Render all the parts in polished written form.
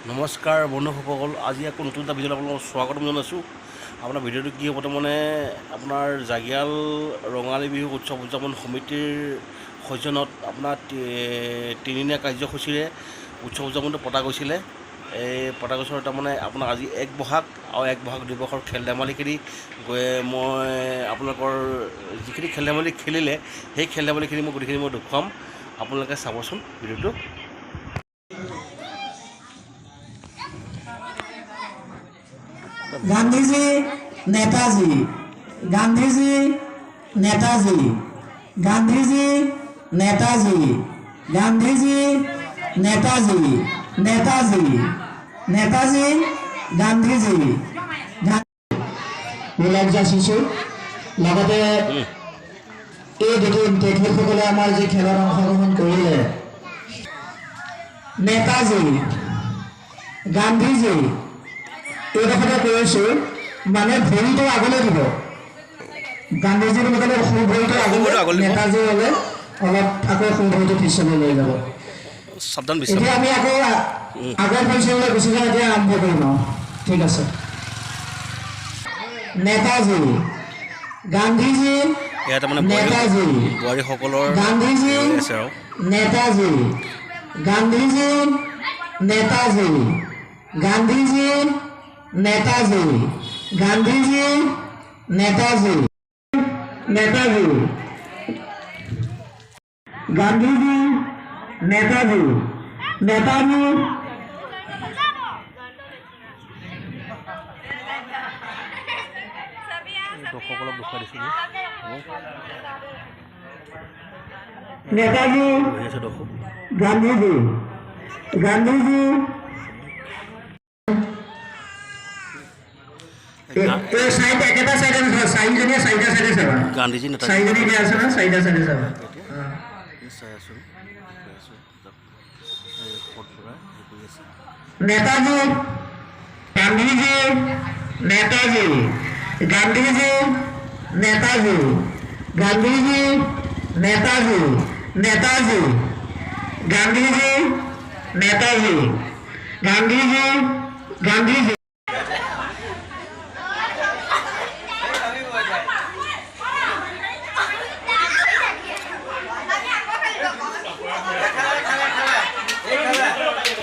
নমস্কাৰ বন্ধুসকল, আজি আকৌ নতুন এটা ভিডিঅ'ত আপোনালোকক স্বাগতম জনাইছোঁ। আপোনাৰ ভিডিঅ'টো কি হ'ব তাৰমানে আপোনাৰ জাগিয়াল ৰঙালী বিহু উৎসৱ উদযাপন সমিতিৰ সৌজন্যত আপোনাৰ তিনিদিনীয়া কাৰ্যসূচীৰে উৎসৱ উদযাপনটো পতা গৈছিলে। এই পতা গৈছিল তাৰমানে আপোনাৰ আজি 1 বহাগ আৰু 1 বহাগ দিৱসৰ খেল ধেমালিখিনি মই আপোনালোকৰ যিখিনি খেল ধেমালি খেলিলে সেই খেল ধেমালিখিনি মই গোটেইখিনি মই দেখুৱাম। আপোনালোকে চাবচোন ভিডিঅ'টো। गांधीजी नेताजी, गांधीजी नेताजी, गांधीजी नेताजी, गांधीजी नेताजी, नेताजी नेताजी गांधीजी मिलाप जासिছোঁ লগতে এই দুদিন তেখেতসকলে আমাৰ যি খেলৰ অংশগ্ৰহণ কৰিলে নেতাজী গান্ধীজী এই কথাটা কৈছোঁ মানে ভৰিটো আগলৈ দিব। গান্ধীজীৰ মতে সোঁ ভৰিটো আগলৈ, নেতাজী হ'লে অলপ আকৌ সোঁ ভৰিটো পিছলৈ লৈ যাব। এতিয়া আমি আকৌ আগৰ পজিশ্যনলৈ গুচি যাওঁ। এতিয়া আৰম্ভ কৰিম আৰু ঠিক আছে। নেতাজী গান্ধীজী, নেতাজী গান্ধীজী, নেতাজী গান্ধীজী, নেতাজী গান্ধীজী, नेताजी गांधीजी, नेताजी नेताजी गांधीजी, नेताजी नेताजी नेताजी गांधीजी, गांधीजी साइड एकेटा साइड है साइडजनिया साइडा साइडे सेवा गांधीजी नेता साइडजनी के আছে না সাইডা সাইডে সেवा नेताजी गांधीजी, नेताजी गांधीजी, नेताजी गांधीजी, नेताजी नेताजी गांधीजी, नेताजी गांधीजी, गांधीजी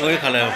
वही खा रहे हो।